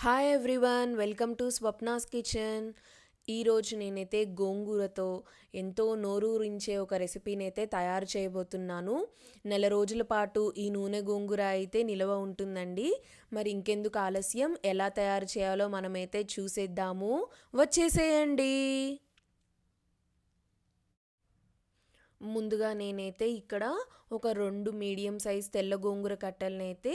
Hi everyone, welcome to Swapna's kitchen. ఈరోజు నేనైతే గోంగూరతో ఎంతో నోరూరించే ఒక రెసిపీని అయితే తయారు చేయబోతున్నాను. నెల రోజుల పాటు ఈ నూనె గోంగూర అయితే నిల్వ ఉంటుందండి. మరి ఇంకెందుకు ఆలస్యం, ఎలా తయారు చేయాలో మనమైతే చూసేద్దాము. వచ్చేసేయండి. ముందుగా నేనైతే ఇక్కడ ఒక 2 మీడియం సైజ్ తెల్ల గోంగూర కట్టెలను అయితే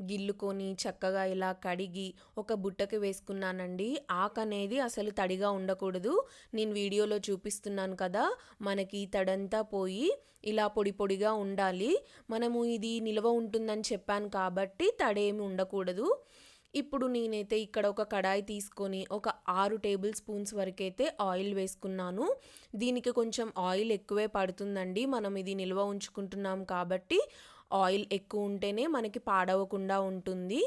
గిల్లుకొని చక్కగా ఇలా కడిగి ఒక బుట్టకి వేసుకున్నానండి. ఆకు అనేది అసలు తడిగా ఉండకూడదు. నేను వీడియోలో చూపిస్తున్నాను కదా, మనకి తడంతా పోయి ఇలా పొడి పొడిగా ఉండాలి. మనము ఇది నిల్వ ఉంటుందని చెప్పాను కాబట్టి తడేమి ఉండకూడదు. ఇప్పుడు నేనైతే ఇక్కడ ఒక కడాయి తీసుకొని ఒక 6 టేబుల్ స్పూన్స్ వరకైతే ఆయిల్ వేసుకున్నాను. దీనికి కొంచెం ఆయిల్ ఎక్కువే పడుతుందండి. మనం ఇది నిల్వ ఉంచుకుంటున్నాం కాబట్టి ఆయిల్ ఎక్కువ ఉంటేనే మనకి పాడవకుండా ఉంటుంది.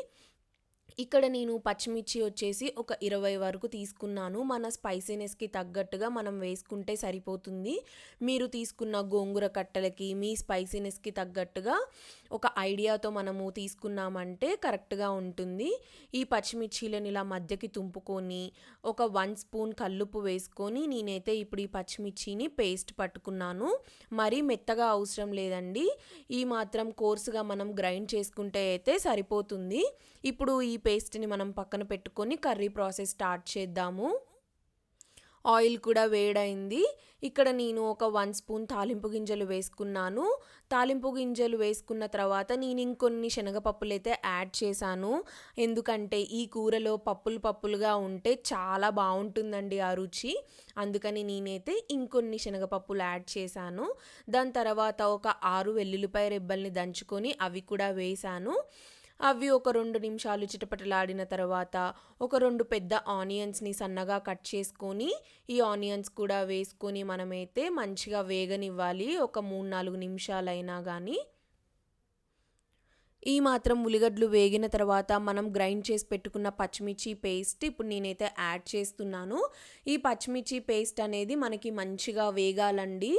ఇక్కడ నేను పచ్చిమిర్చి వచ్చేసి ఒక 20 వరకు తీసుకున్నాను. మన స్పైసీనెస్కి తగ్గట్టుగా మనం వేసుకుంటే సరిపోతుంది. మీరు తీసుకున్న గోంగూర కట్టలకి మీ స్పైసీనెస్కి తగ్గట్టుగా ఒక ఐడియాతో మనము తీసుకున్నామంటే కరెక్ట్గా ఉంటుంది. ఈ పచ్చిమిర్చీలను ఇలా మధ్యకి తుంపుకొని ఒక 1 స్పూన్ కల్లుప్పు వేసుకొని నేనైతే ఇప్పుడు ఈ పచ్చిమిర్చిని పేస్ట్ పట్టుకున్నాను. మరీ మెత్తగా అవసరం లేదండి. ఈ మాత్రం కోర్సుగా మనం గ్రైండ్ చేసుకుంటే అయితే సరిపోతుంది. ఇప్పుడు ఈ పేస్ట్ని మనం పక్కన పెట్టుకొని కర్రీ ప్రాసెస్ స్టార్ట్ చేద్దాము. ఆయిల్ కూడా వేడైంది. ఇక్కడ నేను ఒక 1 స్పూన్ తాలింపు గింజలు వేసుకున్నాను. తాలింపు గింజలు వేసుకున్న తర్వాత నేను ఇంకొన్ని శనగపప్పులు అయితే యాడ్ చేశాను. ఎందుకంటే ఈ కూరలో పప్పులు పప్పులుగా ఉంటే చాలా బాగుంటుందండి ఆ రుచి. అందుకని నేనైతే ఇంకొన్ని శనగపప్పులు యాడ్ చేశాను. దాని తర్వాత ఒక 6 వెల్లుల్లిపాయ రెబ్బల్ని దంచుకొని అవి కూడా వేశాను. అవి ఒక 2 నిమిషాలు చిటపటలాడిన తర్వాత ఒక 2 పెద్ద ఆనియన్స్ని సన్నగా కట్ చేసుకొని ఈ ఆనియన్స్ కూడా వేసుకొని మనమైతే మంచిగా వేగనివ్వాలి. ఒక 3-4 నిమిషాలైనా కానీ. ఈ మాత్రం ఉల్లిగడ్డలు వేగిన తర్వాత మనం గ్రైండ్ చేసి పెట్టుకున్న పచ్చిమిర్చి పేస్ట్ ఇప్పుడు నేనైతే యాడ్ చేస్తున్నాను. ఈ పచ్చిమిర్చి పేస్ట్ అనేది మనకి మంచిగా వేగాలండి.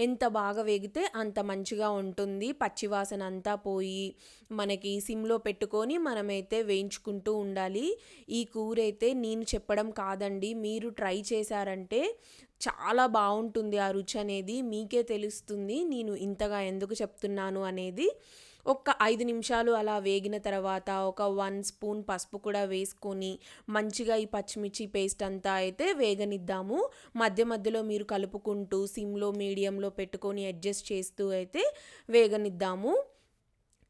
ఎంత బాగా వేగితే అంత మంచిగా ఉంటుంది. పచ్చివాసన అంతా పోయి మనకి సిమ్లో పెట్టుకొని మనమైతే వేయించుకుంటూ ఉండాలి. ఈ కూర అయితే నేను చెప్పడం కాదండి, మీరు ట్రై చేశారంటే చాలా బాగుంటుంది. ఆ రుచి అనేది మీకే తెలుస్తుంది నేను ఇంతగా ఎందుకు చెప్తున్నాను అనేది. ఒక 5 నిమిషాలు అలా వేగిన తర్వాత ఒక 1 స్పూన్ పసుపు కూడా వేసుకొని మంచిగా ఈ పచ్చిమిర్చి పేస్ట్ అంతా అయితే వేగనిద్దాము. మధ్య మధ్యలో మీరు కలుపుకుంటూ సిమ్లో మీడియంలో పెట్టుకొని అడ్జస్ట్ చేస్తూ అయితే వేగనిద్దాము.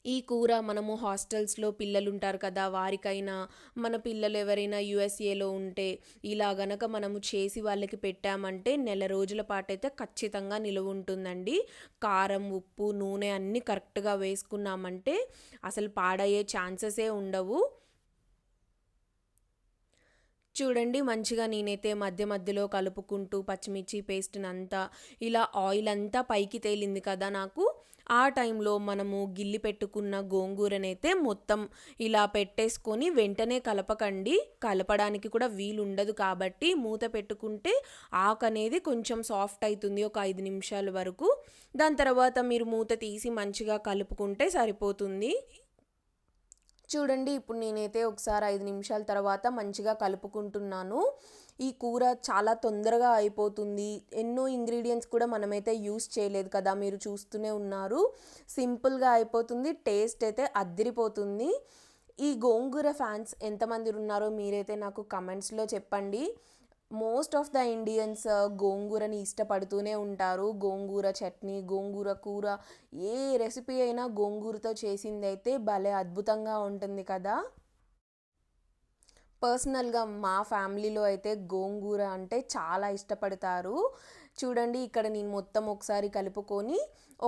ఈ కూర మనము హాస్టల్స్లో పిల్లలు ఉంటారు కదా, వారికైనా మన పిల్లలు ఎవరైనా యుఎస్ఏలో ఉంటే ఇలా గనక మనము చేసి వాళ్ళకి పెట్టామంటే నెల రోజుల పాటు అయితే ఖచ్చితంగా నిలువ ఉంటుందండి. కారం, ఉప్పు, నూనె అన్నీ కరెక్ట్గా వేసుకున్నామంటే అసలు పాడయ్యే ఛాన్సెసే ఉండవు. చూడండి మంచిగా నేనైతే మధ్య మధ్యలో కలుపుకుంటూ పచ్చిమిర్చి పేస్ట్ని అంతా ఇలా ఆయిల్ అంతా పైకి తేలింది కదా నాకు. ఆ టైంలో మనము గిల్లి పెట్టుకున్న గోంగూరనైతే మొత్తం ఇలా పెట్టేసుకొని వెంటనే కలపకండి. కలపడానికి కూడా వీలు ఉండదు కాబట్టి మూత పెట్టుకుంటే ఆకు అనేది కొంచెం సాఫ్ట్ అవుతుంది ఒక 5 నిమిషాల వరకు. దాని తర్వాత మీరు మూత తీసి మంచిగా కలుపుకుంటే సరిపోతుంది. చూడండి ఇప్పుడు నేనైతే ఒకసారి 5 నిమిషాల తర్వాత మంచిగా కలుపుకుంటున్నాను. ఈ కూర చాలా తొందరగా అయిపోతుంది. ఎన్నో ఇంగ్రీడియంట్స్ కూడా మనమైతే యూస్ చేయలేదు కదా, మీరు చూస్తూనే ఉన్నారు. సింపుల్గా అయిపోతుంది. టేస్ట్ అయితే అద్దిరిపోతుంది. ఈ గోంగూర ఫ్యాన్స్ ఎంతమంది ఉన్నారో మీరైతే నాకు కమెంట్స్లో చెప్పండి. మోస్ట్ ఆఫ్ ద ఇండియన్స్ గోంగూరని ఇష్టపడుతూనే ఉంటారు. గోంగూర చట్నీ, గోంగూర కూర, ఏ రెసిపీ అయినా గోంగూరతో చేసిందైతే భలే అద్భుతంగా ఉంటుంది కదా. పర్సనల్గా మా ఫ్యామిలీలో అయితే గోంగూర అంటే చాలా ఇష్టపడతారు. చూడండి ఇక్కడ నేను మొత్తం ఒకసారి కలుపుకొని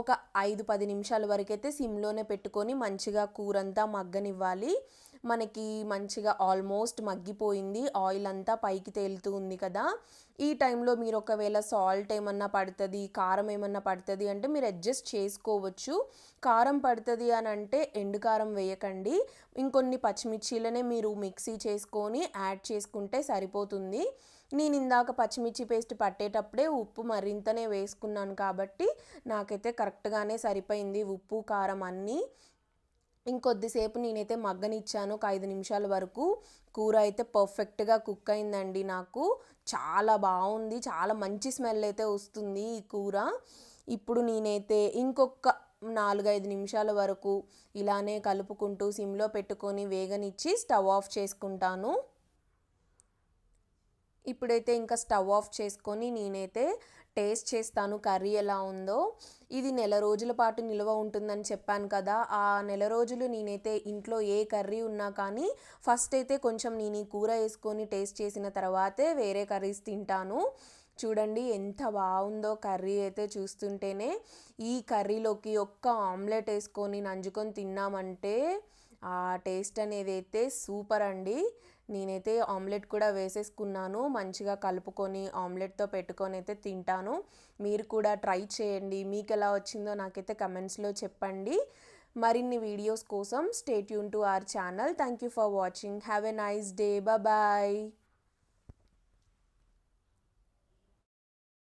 ఒక 5-10 నిమిషాల వరకైతే సిమ్లోనే పెట్టుకొని మంచిగా కూరంతా మగ్గనివ్వాలి. మనకి మంచిగా ఆల్మోస్ట్ మగ్గిపోయింది. ఆయిల్ అంతా పైకి తేలుతూ ఉంది కదా. ఈ టైంలో మీరు ఒకవేళ సాల్ట్ ఏమన్నా పడుతుంది, కారం ఏమన్నా పడుతుంది అంటే మీరు అడ్జస్ట్ చేసుకోవచ్చు. కారం పడుతుంది అని అంటే ఎండు కారం వేయకండి. ఇంకొన్ని పచ్చిమిర్చీలనే మీరు మిక్సీ చేసుకొని యాడ్ చేసుకుంటే సరిపోతుంది. నేను ఇందాక పచ్చిమిర్చి పేస్ట్ పట్టేటప్పుడే ఉప్పు మరింతనే వేసుకున్నాను కాబట్టి నాకైతే కరెక్ట్గానే సరిపోయింది ఉప్పు, కారం అన్నీ. ఇంకొద్దిసేపు నేనైతే మగ్గనిచ్చాను ఒక 5 నిమిషాల వరకు. కూర అయితే పర్ఫెక్ట్‌గా కుక్ అయిందండి నాకు. చాలా బావుంది. చాలా మంచి స్మెల్ అయితే వస్తుంది ఈ కూర. ఇప్పుడు నేనైతే ఇంకొక 4, 5 నిమిషాల వరకు ఇలానే కలుపుకుంటూ సిమ్‌లో పెట్టుకొని వేగనిచ్చి స్టవ్ ఆఫ్ చేసుకుంటాను. ఇప్పుడైతే ఇంకా స్టవ్ ఆఫ్ చేసుకొని నేనైతే టేస్ట్ చేస్తాను కర్రీ ఎలా ఉందో. ఇది నెల రోజుల పాటు నిల్వ ఉంటుందని చెప్పాను కదా! ఆ నెల రోజులు నేనైతే ఇంట్లో ఏ కర్రీ ఉన్నా కానీ ఫస్ట్ అయితే కొంచెం నేను ఈ కూర యేసుకొని టేస్ట్ చేసిన తర్వాతే వేరే కర్రీస్ తింటాను. చూడండి ఎంత బావుందో కర్రీ అయితే చూస్తుంటేనే. ఈ కర్రీలోకి ఒక్క ఆమ్లెట్ యేసుకొని నంజుకొని తిన్నామంటే ఆ టేస్ట్ అనేదైతే సూపర్ అండి. నేనైతే ఆమ్లెట్ కూడా వేసేసుకున్నాను. మంచిగా కలుపుకొని ఆమ్లెట్‌తో పెట్టుకొనైతే తింటాను. మీరు కూడా ట్రై చేయండి. మీకెలా వచ్చిందో నాకైతే కమెంట్స్‌లో చెప్పండి. మరిన్ని వీడియోస్ కోసం stay tune to our channel. Thank you for watching. Have a nice day. Bye.